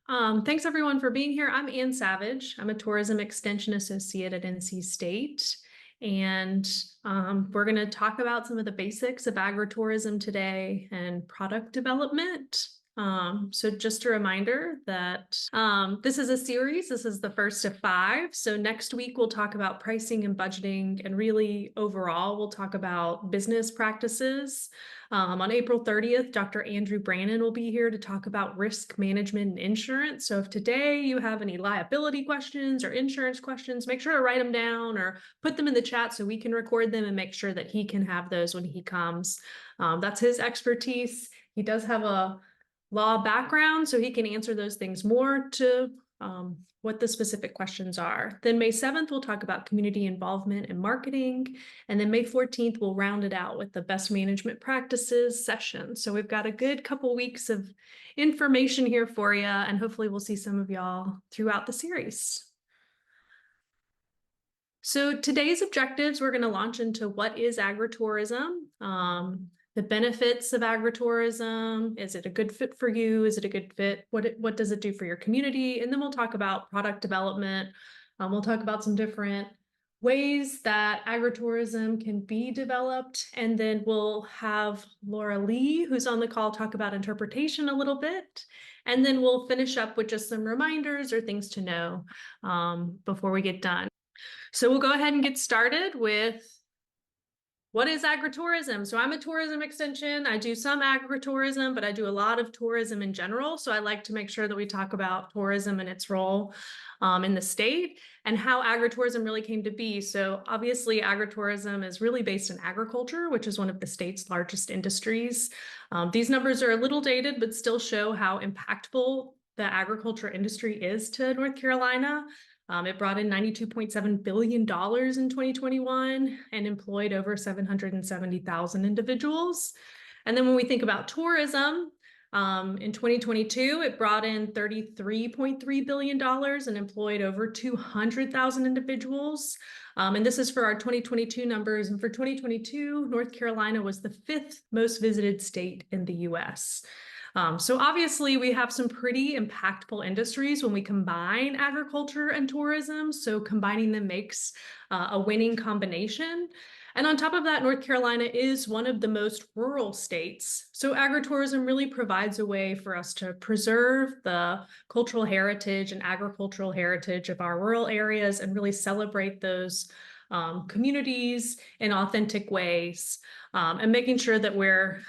Thanks everyone for being here. I'm Ann Savage. I'm a Tourism Extension Associate at NC State. And we're going to talk about some of the basics of agritourism today and product development. So just a reminder that this is a series. This is the first of 5. So next week we'll talk about pricing and budgeting, and really overall we'll talk about business practices. On April 30th, Dr. Andrew Brannon will be here to talk about risk management and insurance. So if today you have any liability questions or insurance questions, make sure to write them down or put them in the chat so we can record them and make sure that he can have those when he comes. That's his expertise. He does have a law background, so he can answer those things more to what the specific questions are. Then May 7th, we'll talk about community involvement and marketing. And then May 14th, we'll round it out with the best management practices session. So we've got a good couple weeks of information here for you, and hopefully we'll see some of y'all throughout the series. So today's objectives, we're going to launch into what is agritourism, the benefits of agritourism. Is it a good fit for you? Is it a good fit? What does it do for your community? And then we'll talk about product development. We'll talk about some different ways that agritourism can be developed. And then we'll have Laura Lee, who's on the call, talk about interpretation a little bit. And then we'll finish up with just some reminders or things to know before we get done. So we'll go ahead and get started with what is agritourism? So I'm a tourism extension. I do some agritourism, but I do a lot of tourism in general. So I like to make sure that we talk about tourism and its role in the state and how agritourism really came to be. So obviously agritourism is really based in agriculture, which is one of the state's largest industries. These numbers are a little dated, but still show how impactful the agriculture industry is to North Carolina. It brought in $92.7 billion in 2021 and employed over 770,000 individuals. And then when we think about tourism, in 2022, it brought in $33.3 billion and employed over 200,000 individuals. And this is for our 2022 numbers. And for 2022, North Carolina was the 5th most visited state in the US. So obviously we have some pretty impactful industries when we combine agriculture and tourism. So combining them makes a winning combination. And on top of that, North Carolina is one of the most rural states. So agritourism really provides a way for us to preserve the cultural heritage and agricultural heritage of our rural areas and really celebrate those communities in authentic ways, and making sure that we're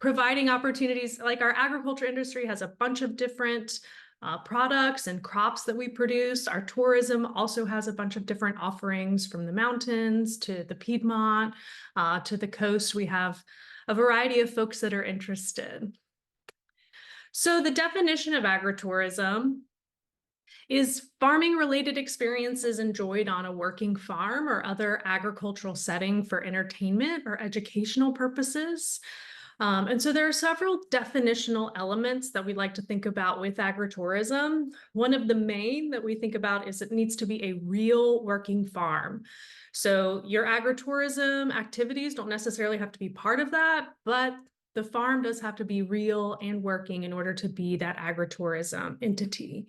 providing opportunities. Like our agriculture industry has a bunch of different products and crops that we produce. Our tourism also has a bunch of different offerings, from the mountains to the Piedmont to the coast. We have a variety of folks that are interested. So the definition of agritourism is farming related experiences enjoyed on a working farm or other agricultural setting for entertainment or educational purposes. And so there are several definitional elements that we like to think about with agritourism. One of the main that we think about is it needs to be a real working farm. So your agritourism activities don't necessarily have to be part of that, but the farm does have to be real and working in order to be that agritourism entity.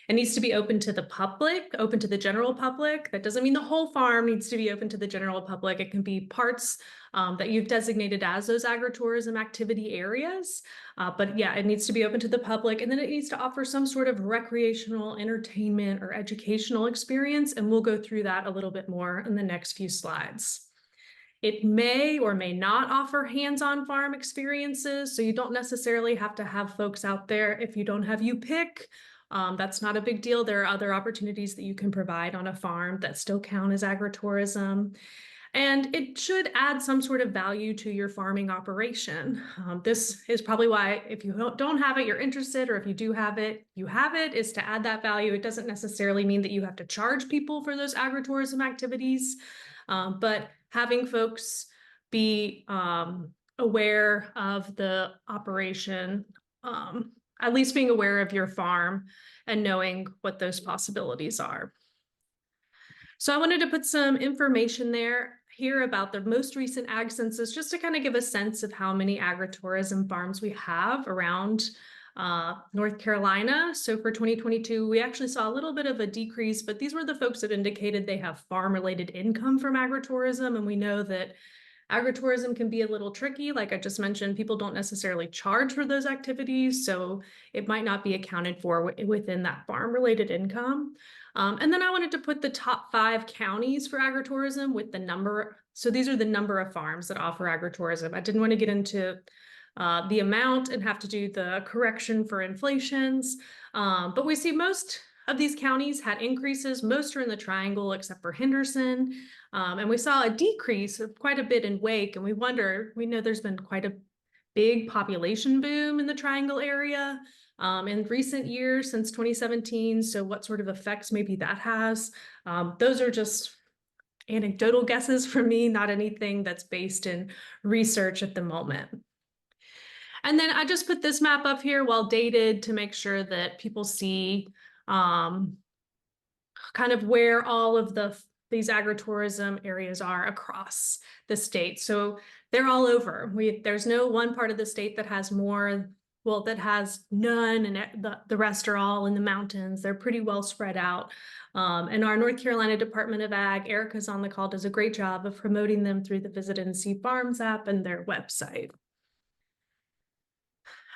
It needs to be open to the public, open to the general public. That doesn't mean the whole farm needs to be open to the general public. It can be parts that you've designated as those agritourism activity areas. But yeah, it needs to be open to the public. And then it needs to offer some sort of recreational, entertainment, or educational experience. And we'll go through that a little bit more in the next few slides. It may or may not offer hands-on farm experiences. So you don't necessarily have to have folks out there. If you don't have, you pick. That's not a big deal. There are other opportunities that you can provide on a farm that still count as agritourism. And it should add some sort of value to your farming operation. This is probably why, if you don't have it, you're interested, or if you do have it, you have it, is to add that value. It doesn't necessarily mean that you have to charge people for those agritourism activities, but having folks be aware of the operation, at least being aware of your farm and knowing what those possibilities are. So I wanted to put some information here about the most recent ag census, just to kind of give a sense of how many agritourism farms we have around North Carolina. So for 2022, we actually saw a little bit of a decrease, but these were the folks that indicated they have farm-related income from agritourism. And we know that agritourism can be a little tricky. Like I just mentioned, people don't necessarily charge for those activities, so it might not be accounted for within that farm-related income. And then I wanted to put the top 5 counties for agritourism with the number. So these are the number of farms that offer agritourism. I didn't want to get into the amount and have to do the correction for inflations, but we see most of these counties had increases. Most are in the triangle except for Henderson. And we saw a decrease of quite a bit in Wake. And we know there's been quite a big population boom in the triangle area in recent years since 2017. So what sort of effects maybe that has? Those are just anecdotal guesses from me, not anything that's based in research at the moment. And then I just put this map up here, well dated, to make sure that people see kind of where all of these agritourism areas are across the state. So they're all over. There's no one part of the state that has more, well, that has none, and the rest are all in the mountains. They're pretty well spread out. And our North Carolina Department of Ag, Erica's on the call, does a great job of promoting them through the Visit and See Farms app and their website.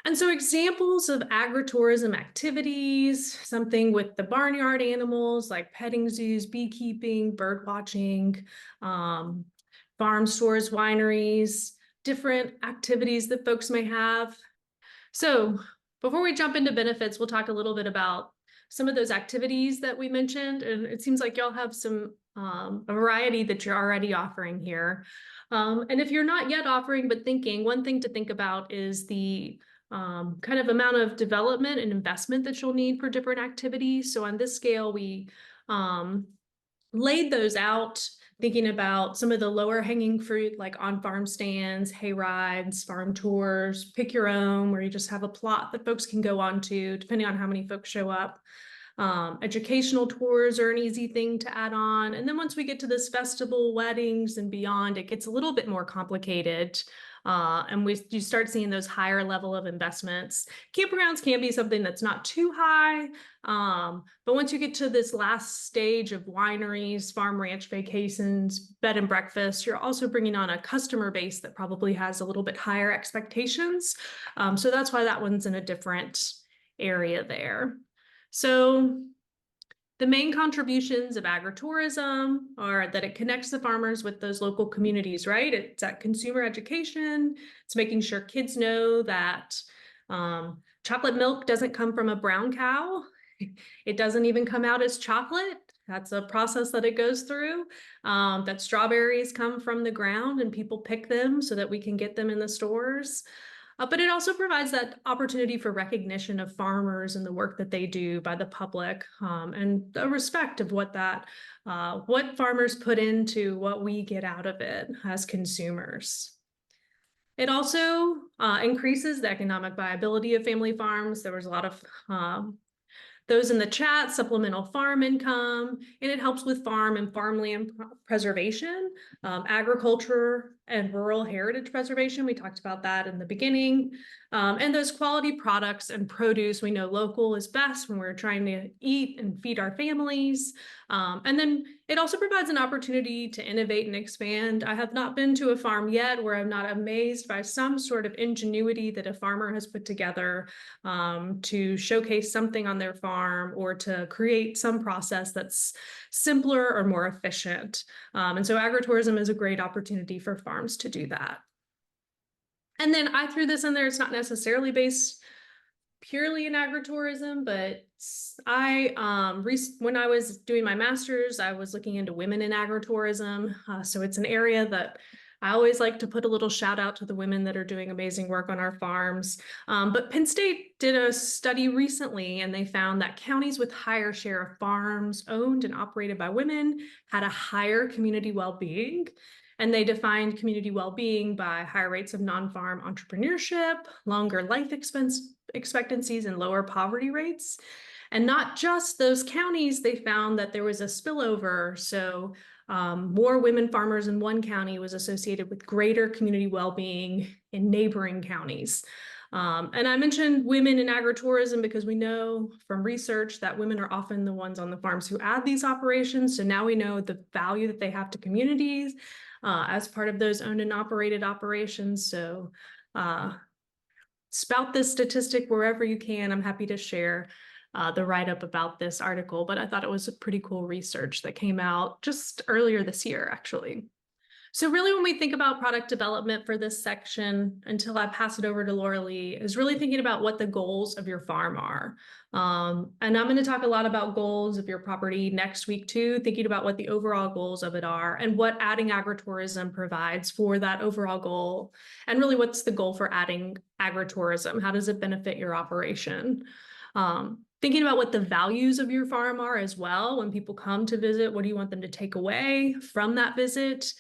And so examples of agritourism activities, something with the barnyard animals like petting zoos, beekeeping, bird watching, farm stores, wineries, different activities that folks may have. So before we jump into benefits, we'll talk a little bit about some of those activities that we mentioned. And it seems like y'all have some a variety that you're already offering here. And if you're not yet offering, but thinking, one thing to think about is the kind of amount of development and investment that you'll need for different activities. So on this scale, we laid those out, thinking about some of the lower hanging fruit, like on-farm stands, hay rides, farm tours, pick your own, where you just have a plot that folks can go on to, depending on how many folks show up. Educational tours are an easy thing to add on. And then once we get to this festival, weddings, and beyond, it gets a little bit more complicated. And you start seeing those higher level of investments. Campgrounds can be something that's not too high, but once you get to this last stage of wineries, farm ranch vacations, bed and breakfast, you're also bringing on a customer base that probably has a little bit higher expectations. So that's why that one's in a different area there. So the main contributions of agritourism are that it connects the farmers with those local communities, right? It's that consumer education. It's making sure kids know that chocolate milk doesn't come from a brown cow. It doesn't even come out as chocolate. That's a process that it goes through. That strawberries come from the ground and people pick them so that we can get them in the stores. But it also provides that opportunity for recognition of farmers and the work that they do by the public, and the respect of what farmers put into what we get out of it as consumers. It also increases the economic viability of family farms. There was a lot of those in the chat, supplemental farm income, and it helps with farm and farmland preservation, agriculture and rural heritage preservation. We talked about that in the beginning. And those quality products and produce, we know local is best when we're trying to eat and feed our families. And then it also provides an opportunity to innovate and expand. I have not been to a farm yet where I'm not amazed by some sort of ingenuity that a farmer has put together to showcase something on their farm or to create some process that's simpler or more efficient. And so agritourism is a great opportunity for farms to do that. And then I threw this in there. It's not necessarily based purely in agritourism, but when I was doing my master's, I was looking into women in agritourism. So it's an area that I always like to put a little shout out to the women that are doing amazing work on our farms. But Penn State did a study recently, and they found that counties with higher share of farms owned and operated by women had a higher community well-being. And they defined community well-being by higher rates of non-farm entrepreneurship, longer life expectancies, and lower poverty rates. And not just those counties, they found that there was a spillover. So more women farmers in one county was associated with greater community well-being in neighboring counties. And I mentioned women in agritourism because we know from research that women are often the ones on the farms who add these operations. So now we know the value that they have to communities as part of those owned and operated operations. So spout this statistic wherever you can. I'm happy to share the write-up about this article, but I thought it was a pretty cool research that came out just earlier this year, actually. So really, when we think about product development for this section, until I pass it over to Laura Lee, is really thinking about what the goals of your farm are. And I'm going to talk a lot about goals of your property next week too, thinking about what the overall goals of it are and what adding agritourism provides for that overall goal. And really, what's the goal for adding agritourism? How does it benefit your operation? Thinking about what the values of your farm are as well. When people come to visit, what do you want them to take away from that visit?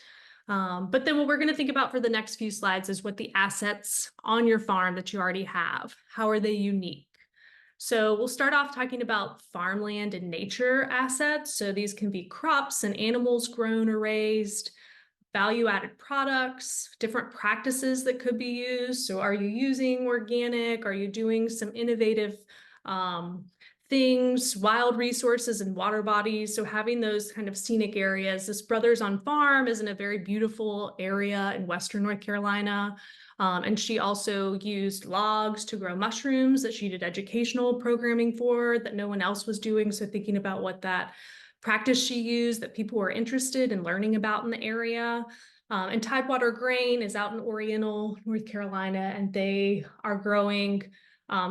But then what we're going to think about for the next few slides is what the assets on your farm that you already have, how are they unique? So we'll start off talking about farmland and nature assets. So these can be crops and animals grown or raised, value-added products, different practices that could be used. So are you using organic? Are you doing some innovative things, wild resources and water bodies? So having those kind of scenic areas. This Brothers on Farm is in a very beautiful area in Western North Carolina. And she also used logs to grow mushrooms that she did educational programming for that no one else was doing. So thinking about what that practice she used that people were interested in learning about in the area. And Tidewater Grain is out in Oriental, North Carolina, and they are growing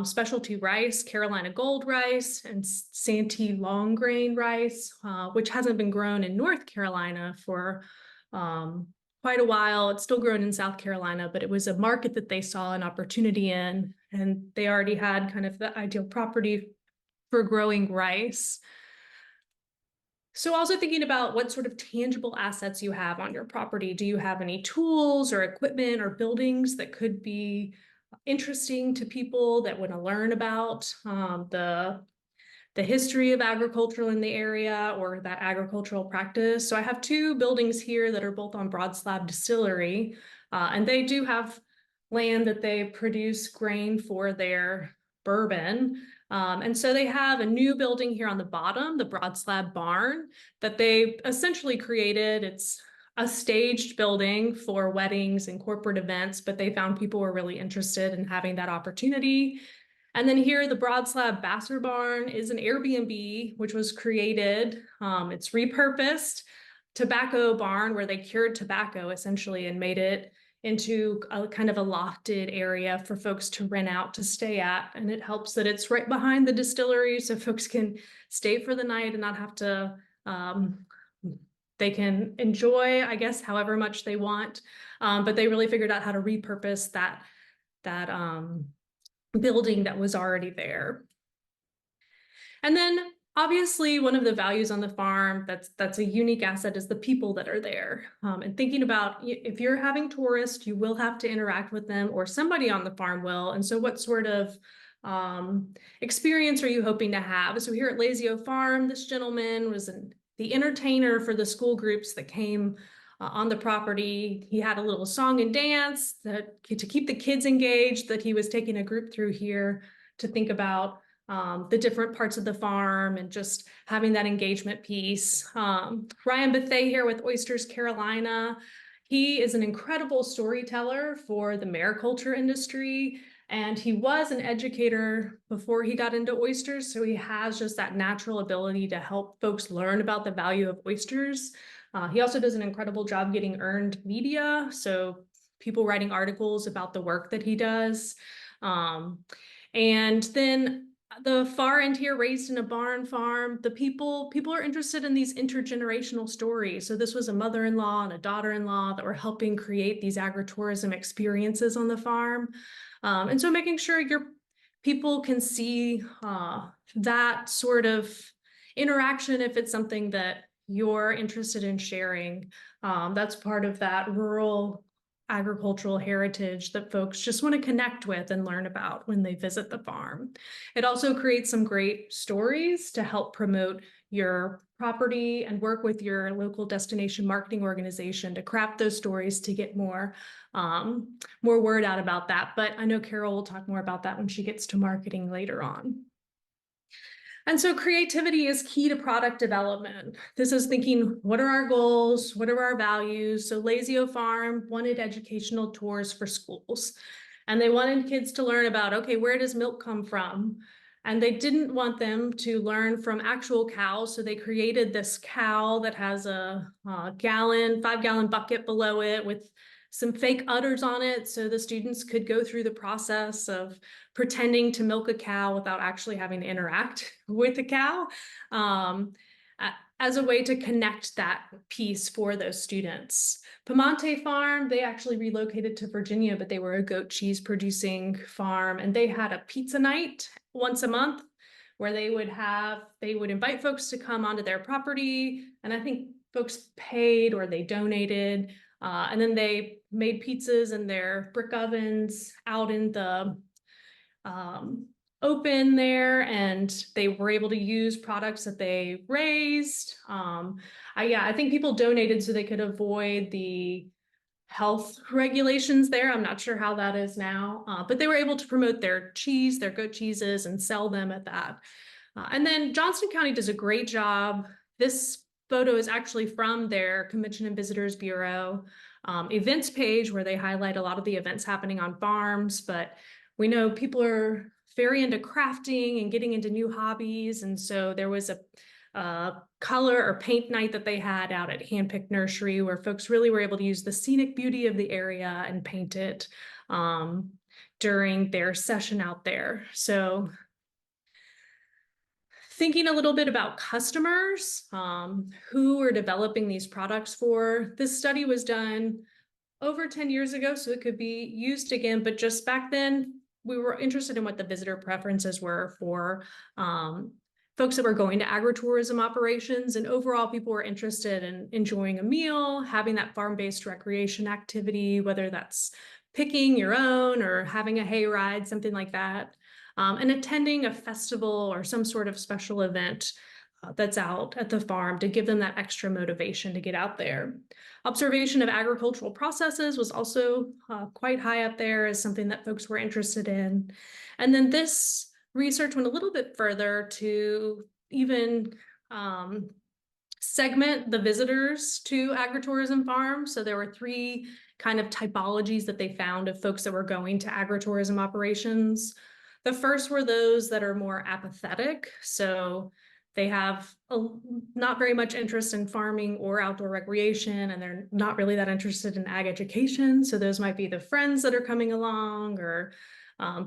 specialty rice, Carolina Gold rice, and Santee long grain rice, which hasn't been grown in North Carolina for quite a while. It's still grown in South Carolina, but it was a market that they saw an opportunity in, and they already had kind of the ideal property for growing rice. So also thinking about what sort of tangible assets you have on your property. Do you have any tools or equipment or buildings that could be interesting to people that want to learn about the history of agriculture in the area or that agricultural practice? So I have two buildings here that are both on Broad Slab Distillery, and they do have land that they produce grain for their bourbon. And so they have a new building here on the bottom, the Broad Slab Barn, that they essentially created. It's a staged building for weddings and corporate events, but they found people were really interested in having that opportunity. And then here, the Broad Slab Basser Barn is an Airbnb, which was created. It's repurposed tobacco barn where they cured tobacco essentially and made it into a kind of a lofted area for folks to rent out to stay at. And it helps that it's right behind the distillery, so folks can stay for the night and not have to, they can enjoy, I guess, however much they want. But they really figured out how to repurpose that building that was already there. And then obviously one of the values on the farm that's a unique asset is the people that are there. And thinking about if you're having tourists, you will have to interact with them or somebody on the farm will. And so what sort of experience are you hoping to have? So here at Lazio Farm, this gentleman was the entertainer for the school groups that came on the property. He had a little song and dance to keep the kids engaged that he was taking a group through here to think about the different parts of the farm and just having that engagement piece. Ryan Bethay here with Oysters Carolina. He is an incredible storyteller for the mariculture industry, and he was an educator before he got into oysters, so he has just that natural ability to help folks learn about the value of oysters. He also does an incredible job getting earned media, so people writing articles about the work that he does. And then the far end here, raised in a barn farm, the people are interested in these intergenerational stories. So this was a mother-in-law and a daughter-in-law that were helping create these agritourism experiences on the farm. And so making sure your people can see that sort of interaction if it's something that you're interested in sharing. That's part of that rural agricultural heritage that folks just want to connect with and learn about when they visit the farm. It also creates some great stories to help promote your property and work with your local destination marketing organization to craft those stories to get more word out about that. But I know Carol will talk more about that when she gets to marketing later on. And so creativity is key to product development. This is thinking, what are our goals? What are our values? So Lazio Farm wanted educational tours for schools. And they wanted kids to learn about, okay, where does milk come from? And they didn't want them to learn from actual cows. So they created this cow that has a 5-gallon bucket below it with some fake udders on it. So the students could go through the process of pretending to milk a cow without actually having to interact with the cow, as a way to connect that piece for those students. Pamonte Farm, they actually relocated to Virginia, but they were a goat cheese producing farm, and they had a pizza night once a month where they would invite folks to come onto their property, and I think folks paid or they donated, and then they made pizzas in their brick ovens out in the open there, and they were able to use products that they raised. I think people donated so they could avoid the health regulations there. I'm not sure how that is now, but they were able to promote their cheese, their goat cheeses, and sell them at that. And then Johnston County does a great job. This photo is actually from their Convention and Visitors Bureau events page, where they highlight a lot of the events happening on farms. But we know people are very into crafting and getting into new hobbies. And so there was a color or paint night that they had out at Handpicked Nursery, where folks really were able to use the scenic beauty of the area and paint it during their session out there. So thinking a little bit about customers, who are developing these products for. This study was done over 10 years ago, so it could be used again, but just back then, we were interested in what the visitor preferences were for folks that were going to agritourism operations, and overall people were interested in enjoying a meal, having that farm-based recreation activity, whether that's picking your own or having a hayride, something like that, and attending a festival or some sort of special event that's out at the farm to give them that extra motivation to get out there. Observation of agricultural processes was also quite high up there as something that folks were interested in. And then this research went a little bit further to even segment the visitors to agritourism farms. So there were 3 kind of typologies that they found of folks that were going to agritourism operations. The first were those that are more apathetic. So they have not very much interest in farming or outdoor recreation, and they're not really that interested in ag education. So those might be the friends that are coming along, or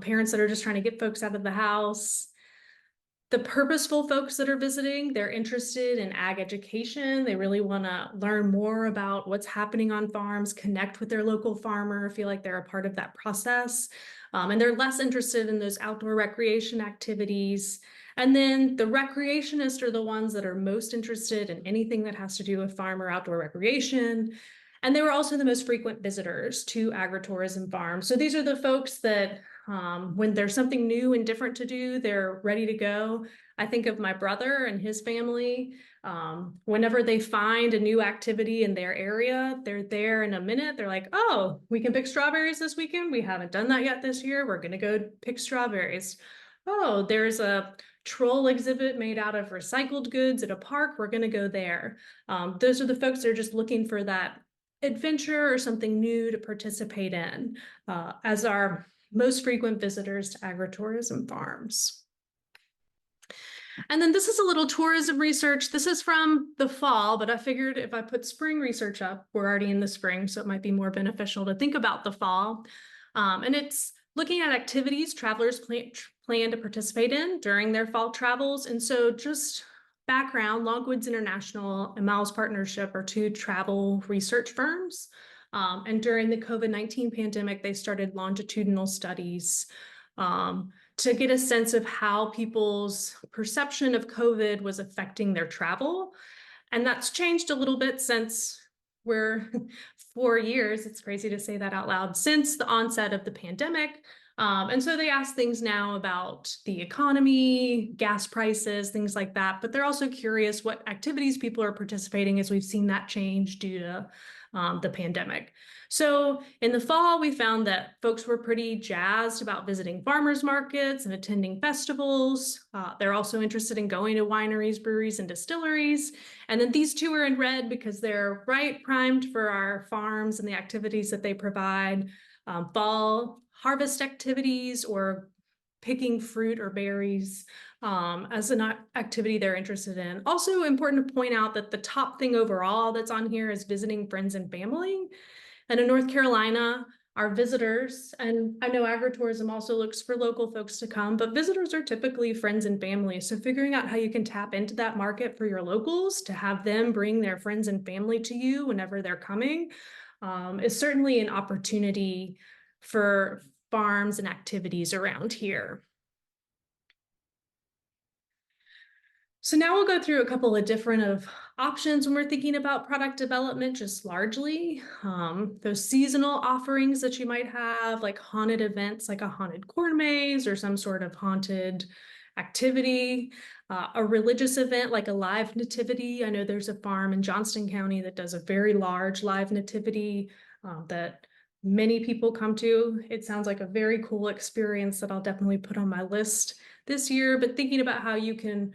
parents that are just trying to get folks out of the house. The purposeful folks that are visiting, they're interested in ag education. They really want to learn more about what's happening on farms, connect with their local farmer, feel like they're a part of that process. And they're less interested in those outdoor recreation activities. And then the recreationists are the ones that are most interested in anything that has to do with farm or outdoor recreation. And they were also the most frequent visitors to agritourism farms. So these are the folks that when there's something new and different to do, they're ready to go. I think of my brother and his family. Whenever they find a new activity in their area, they're there in a minute. They're like, oh, we can pick strawberries this weekend. We haven't done that yet this year. We're going to go pick strawberries. Oh, there's a troll exhibit made out of recycled goods at a park. We're going to go there. Those are the folks that are just looking for that adventure or something new to participate in as our most frequent visitors to agritourism farms. And then this is a little tourism research. This is from the fall, but I figured if I put spring research up, we're already in the spring, so it might be more beneficial to think about the fall. And it's looking at activities travelers plan to participate in during their fall travels. And so just background, Longwoods International and Miles Partnership are 2 travel research firms. And during the COVID-19 pandemic, they started longitudinal studies to get a sense of how people's perception of COVID was affecting their travel. And that's changed a little bit since we're 4 years, it's crazy to say that out loud, since the onset of the pandemic. And so they ask things now about the economy, gas prices, things like that. But they're also curious what activities people are participating as we've seen that change due to the pandemic. So in the fall, we found that folks were pretty jazzed about visiting farmers markets and attending festivals. They're also interested in going to wineries, breweries, and distilleries. And then these two are in red because they're right primed for our farms and the activities that they provide. Fall harvest activities or picking fruit or berries as an activity they're interested in. Also important to point out that the top thing overall that's on here is visiting friends and family. And in North Carolina, our visitors, and I know agritourism also looks for local folks to come, but visitors are typically friends and family. So figuring out how you can tap into that market for your locals to have them bring their friends and family to you whenever they're coming is certainly an opportunity for farms and activities around here. So now we'll go through a couple of different options when we're thinking about product development, just largely. Those seasonal offerings that you might have, like haunted events, like a haunted corn maze or some sort of haunted activity, a religious event like a live nativity. I know there's a farm in Johnston County that does a very large live nativity that many people come to. It sounds like a very cool experience that I'll definitely put on my list this year, but thinking about how you can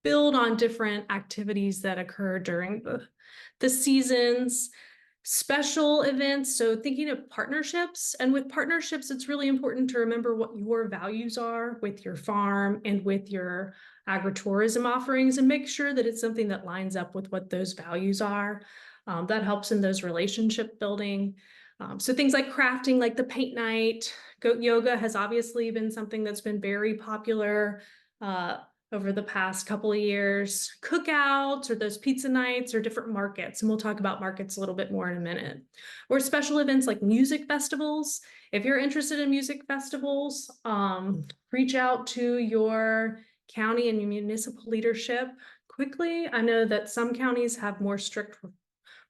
build on different activities that occur during the seasons, special events. So thinking of partnerships, and with partnerships, it's really important to remember what your values are with your farm and with your agritourism offerings and make sure that it's something that lines up with what those values are. That helps in those relationship building. So things like crafting, like the paint night, goat yoga has obviously been something that's been very popular over the past couple of years. Cookouts or those pizza nights or different markets. And we'll talk about markets a little bit more in a minute. Or special events like music festivals. If you're interested in music festivals, reach out to your county and municipal leadership quickly. I know that some counties have more strict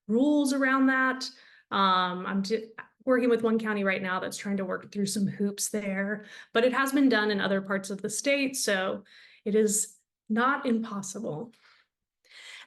rules around that. I'm working with one county right now that's trying to work through some hoops there, but it has been done in other parts of the state, so it is not impossible.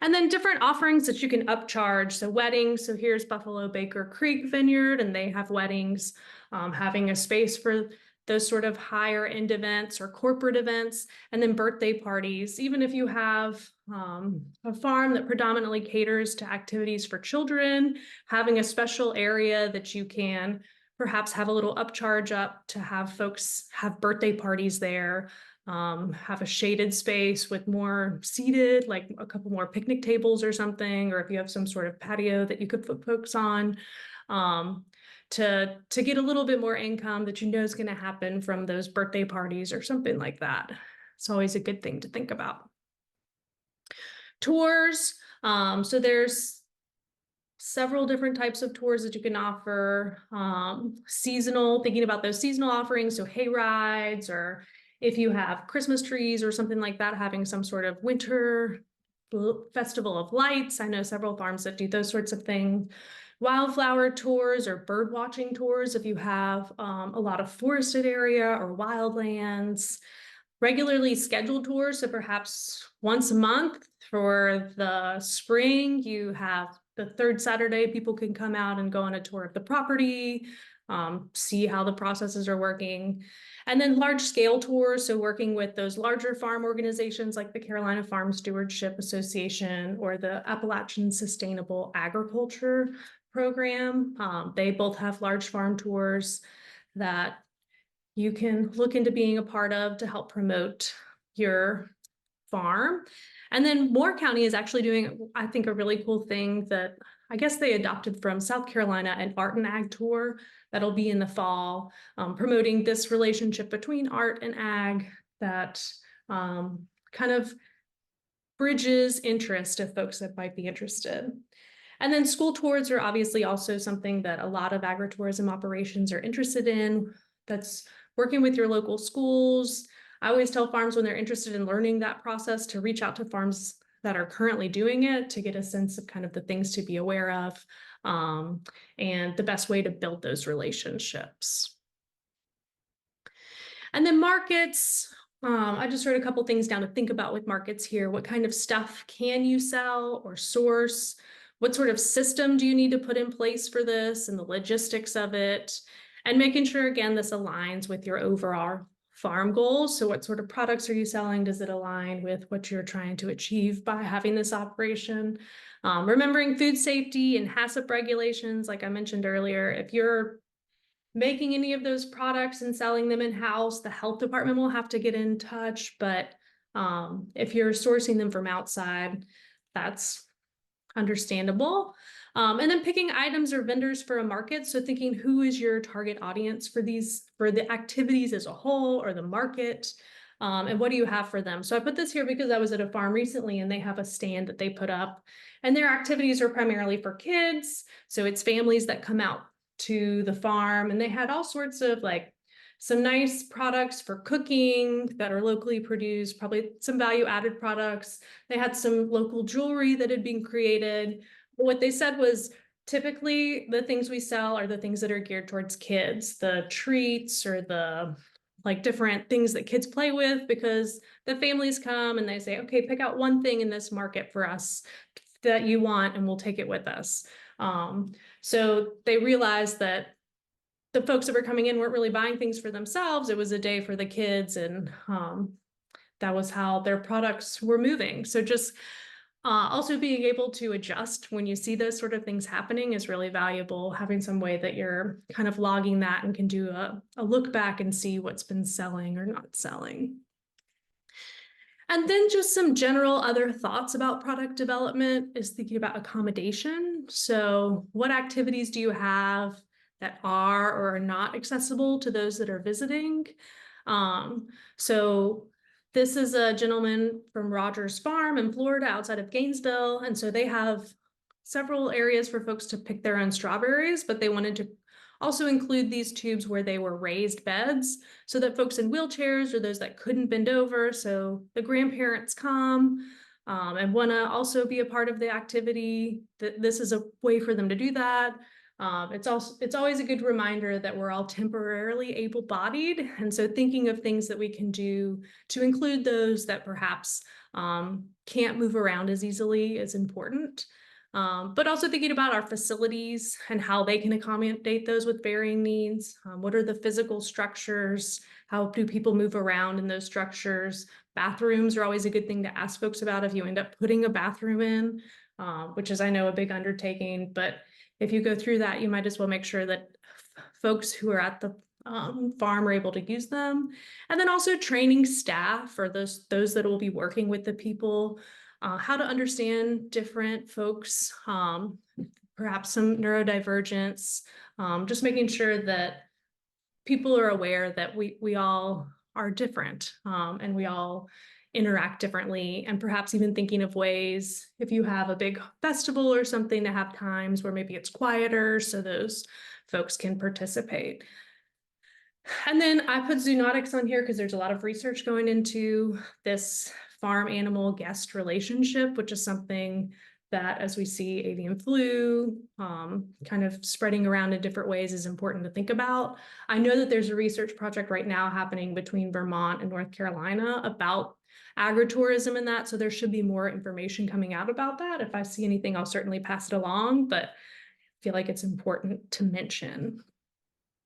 And then different offerings that you can upcharge. So weddings, so here's Buffalo Baker Creek Vineyard, and they have weddings, having a space for those sort of higher end events or corporate events, and then birthday parties. Even if you have a farm that predominantly caters to activities for children, having a special area that you can perhaps have a little upcharge up to have folks have birthday parties there, have a shaded space with more seated, like a couple more picnic tables or something, or if you have some sort of patio that you could put folks on. To get a little bit more income that you know is going to happen from those birthday parties or something like that. It's always a good thing to think about. Tours. So there's several different types of tours that you can offer. Seasonal, thinking about those seasonal offerings, so hay rides, or if you have Christmas trees or something like that, having some sort of winter festival of lights. I know several farms that do those sorts of things. Wildflower tours or bird watching tours if you have a lot of forested area or wildlands. Regularly scheduled tours, so perhaps once a month for the spring, you have the third Saturday, people can come out and go on a tour of the property, see how the processes are working. And then large scale tours, so working with those larger farm organizations like the Carolina Farm Stewardship Association or the Appalachian Sustainable Agriculture Program. They both have large farm tours that you can look into being a part of to help promote your farm. And then Moore County is actually doing, I think, a really cool thing that I guess they adopted from South Carolina, an art and ag tour that'll be in the fall, promoting this relationship between art and ag that kind of bridges interest of folks that might be interested. And then school tours are obviously also something that a lot of agritourism operations are interested in. That's working with your local schools. I always tell farms when they're interested in learning that process to reach out to farms that are currently doing it to get a sense of kind of the things to be aware of. and the best way to build those relationships. And then markets, I just wrote a couple things down to think about with markets here. What kind of stuff can you sell or source? What sort of system do you need to put in place for this and the logistics of it? And making sure, again, this aligns with your overall farm goals. So what sort of products are you selling? Does it align with what you're trying to achieve by having this operation? Remembering food safety and HACCP regulations, like I mentioned earlier, if you're making any of those products and selling them in-house, the health department will have to get in touch. But if you're sourcing them from outside, that's understandable. And then picking items or vendors for a market. So thinking who is your target audience for the activities as a whole or the market, and what do you have for them? So I put this here because I was at a farm recently and they have a stand that they put up and their activities are primarily for kids. So it's families that come out to the farm and they had all sorts of like some nice products for cooking that are locally produced, probably some value added products. They had some local jewelry that had been created. But what they said was typically the things we sell are the things that are geared towards kids, the treats or the like different things that kids play with, because the families come and they say, okay, pick out one thing in this market for us that you want and we'll take it with us. So they realized that the folks that were coming in weren't really buying things for themselves. It was a day for the kids, and that was how their products were moving. So just also being able to adjust when you see those sort of things happening is really valuable. Having some way that you're kind of logging that and can do a look back and see what's been selling or not selling. And then just some general other thoughts about product development is thinking about accommodation. So what activities do you have that are or are not accessible to those that are visiting? So this is a gentleman from Rogers Farm in Florida outside of Gainesville. And so they have several areas for folks to pick their own strawberries, but they wanted to also include these tubes where they were raised beds so that folks in wheelchairs or those that couldn't bend over, so the grandparents come and want to also be a part of the activity, that this is a way for them to do that. It's always a good reminder that we're all temporarily able-bodied, and so thinking of things that we can do to include those that perhaps can't move around as easily is important. But also thinking about our facilities and how they can accommodate those with varying needs. What are the physical structures? How do people move around in those structures? Bathrooms are always a good thing to ask folks about if you end up putting a bathroom in, which is, I know, a big undertaking. But if you go through that, you might as well make sure that folks who are at the farm are able to use them. And then also training staff or those that will be working with the people, how to understand different folks, perhaps some neurodivergence, just making sure that people are aware that we all are different, and we all interact differently, and perhaps even thinking of ways, if you have a big festival or something, to have times where maybe it's quieter so those folks can participate. And then I put zoonotics on here because there's a lot of research going into this farm animal guest relationship, which is something that, as we see avian flu kind of spreading around in different ways, is important to think about. I know that there's a research project right now happening between Vermont and North Carolina about agritourism and that, so there should be more information coming out about that. If I see anything, I'll certainly pass it along, but I feel like it's important to mention.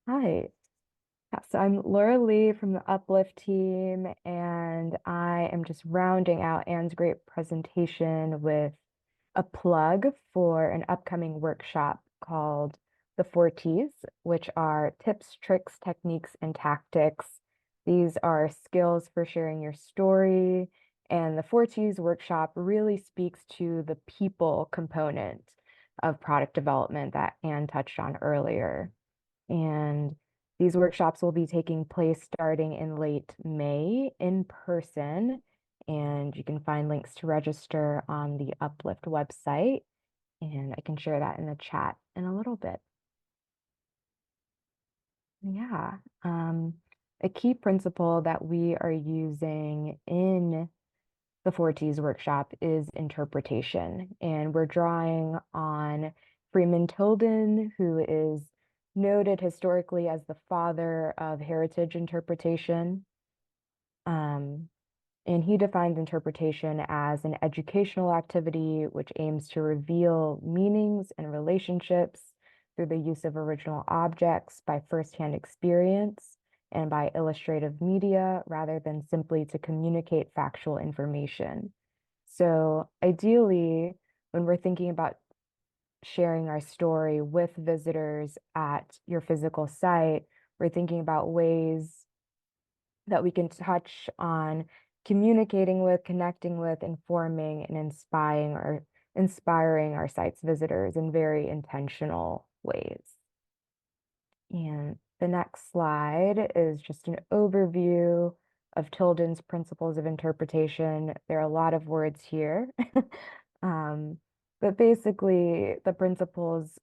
Hi. Yeah, so I'm Laura Lee from the Uplift team, and I am just rounding out Anne's great presentation with a plug for an upcoming workshop called the 4Ts, which are tips, tricks, techniques, and tactics. These are skills for sharing your story, and the 4Ts workshop really speaks to the people component of product development that Anne touched on earlier. And these workshops will be taking place starting in late May in person, and you can find links to register on the Uplift website, and I can share that in the chat in a little bit. Yeah, a key principle that we are using in the 4Ts workshop is interpretation, and we're drawing on Freeman Tilden, who is noted historically as the father of heritage interpretation. And he defines interpretation as an educational activity which aims to reveal meanings and relationships through the use of original objects by firsthand experience and by illustrative media rather than simply to communicate factual information. So ideally, when we're thinking about sharing our story with visitors at your physical site, we're thinking about ways that we can touch on communicating with, connecting with, informing, and inspiring our site's visitors in very intentional ways. And the next slide is just an overview of Tilden's principles of interpretation. There are a lot of words here. But basically, the principles,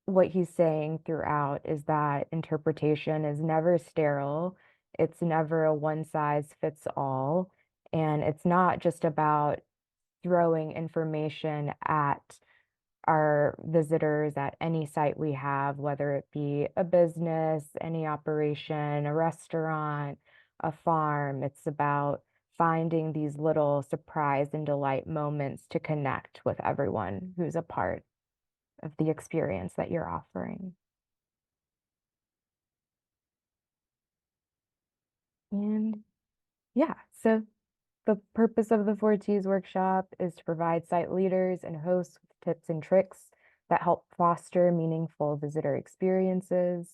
what he's saying throughout is that interpretation is never sterile. It's never a one size fits all. And it's not just about throwing information at our visitors at any site we have, whether it be a business, any operation, a restaurant, a farm. It's about finding these little surprise and delight moments to connect with everyone who's a part of the experience that you're offering. And yeah, so the purpose of the 4Ts workshop is to provide site leaders and hosts with tips and tricks that help foster meaningful visitor experiences.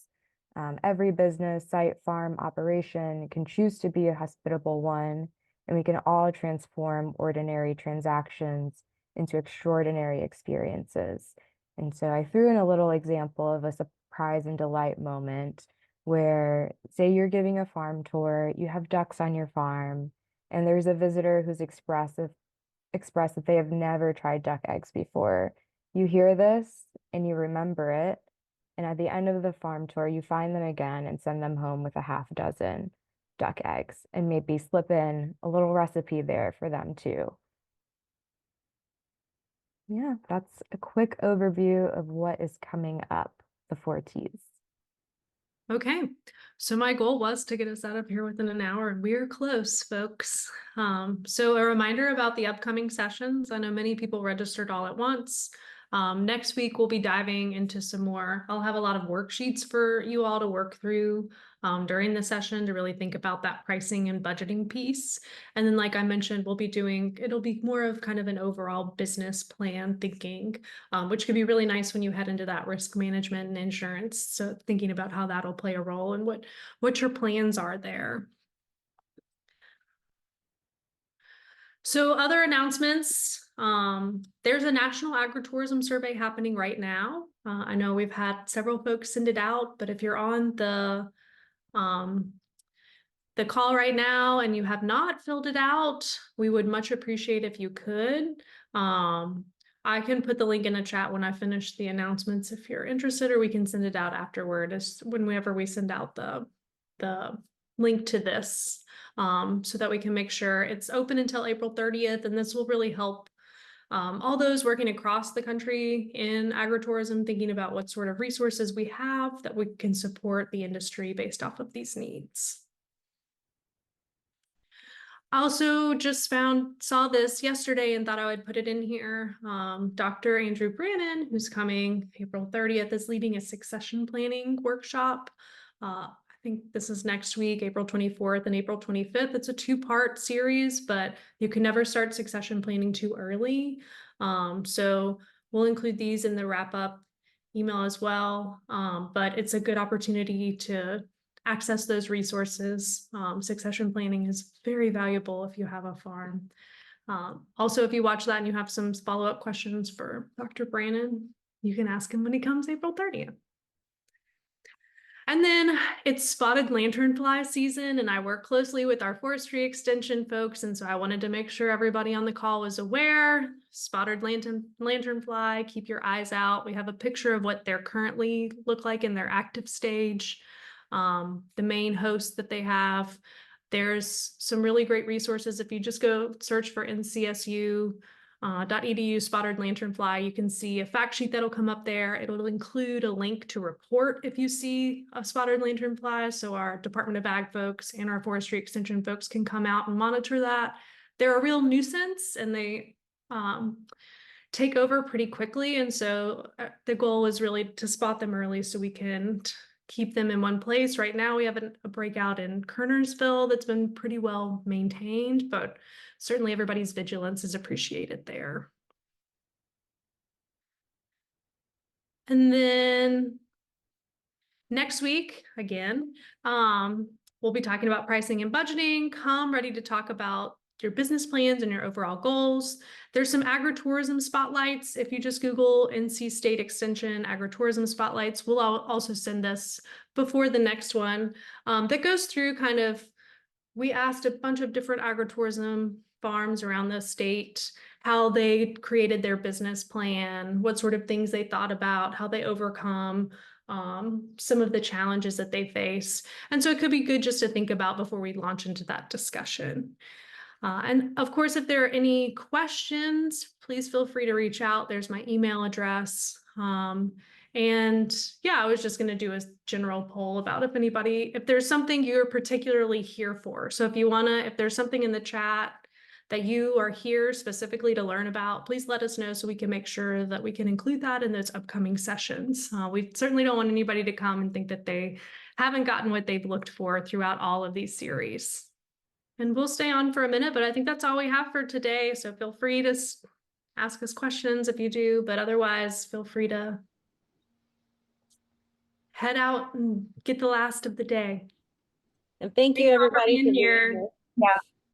Every business, site, farm, operation can choose to be a hospitable one, and we can all transform ordinary transactions into extraordinary experiences. And so I threw in a little example of a surprise and delight moment where, say, you're giving a farm tour, you have ducks on your farm, and there's a visitor who's expressed that they have never tried duck eggs before. You hear this and you remember it, and at the end of the farm tour, you find them again and send them home with a half dozen duck eggs and maybe slip in a little recipe there for them too. Yeah, that's a quick overview of what is coming up, the 4Ts. Okay, so my goal was to get us out of here within an hour, and we're close, folks. So a reminder about the upcoming sessions. I know many people registered all at once. Next week, we'll be diving into some more. I'll have a lot of worksheets for you all to work through during the session to really think about that pricing and budgeting piece. And then, like I mentioned, it'll be more of kind of an overall business plan thinking, which could be really nice when you head into that risk management and insurance. So thinking about how that'll play a role and what your plans are there. So other announcements, there's a national agritourism survey happening right now. I know we've had several folks send it out, but if you're on the call right now and you have not filled it out, we would much appreciate if you could. I can put the link in the chat when I finish the announcements if you're interested, or we can send it out afterward whenever we send out the link to this, so that we can make sure it's open until April 30th. And this will really help all those working across the country in agritourism, thinking about what sort of resources we have that we can support the industry based off of these needs. I also just saw this yesterday and thought I would put it in here. Dr. Andrew Brannon, who's coming April 30th, is leading a succession planning workshop. I think this is next week, April 24th and April 25th. It's a two-part series, but you can never start succession planning too early. So we'll include these in the wrap-up email as well. But it's a good opportunity to access those resources. Succession planning is very valuable if you have a farm. Also, if you watch that and you have some follow-up questions for Dr. Brannon, you can ask him when he comes April 30th. And then it's spotted lanternfly season, and I work closely with our forestry extension folks, and so I wanted to make sure everybody on the call was aware. Spotted lanternfly, keep your eyes out. We have a picture of what they're currently look like in their active stage. The main host that they have. There's some really great resources. If you just go search for NCSU .edu spotted lanternfly. You can see a fact sheet that'll come up there. It'll include a link to report if you see a spotted lanternfly. So our Department of Ag folks and our Forestry Extension folks can come out and monitor that. They're a real nuisance and they take over pretty quickly. And so the goal is really to spot them early so we can keep them in one place. Right now we have a breakout in Kernersville that's been pretty well maintained, but certainly everybody's vigilance is appreciated there. And then next week, again, we'll be talking about pricing and budgeting. Come ready to talk about your business plans and your overall goals. There's some agritourism spotlights. If you just Google NC State Extension agritourism spotlights, we'll also send this before the next one that goes through kind of, we asked a bunch of different agritourism farms around the state, how they created their business plan, what sort of things they thought about, how they overcome some of the challenges that they face. And so it could be good just to think about before we launch into that discussion. And of course, if there are any questions, please feel free to reach out. There's my email address. And yeah, I was just going to do a general poll about if there's something you're particularly here for. So if there's something in the chat that you are here specifically to learn about, please let us know so we can make sure that we can include that in those upcoming sessions. We certainly don't want anybody to come and think that they haven't gotten what they've looked for throughout all of these series. And we'll stay on for a minute, but I think that's all we have for today. So feel free to ask us questions if you do, but otherwise feel free to head out and get the last of the day. And thank you Thanks all for everybody being for being here. here. Yeah.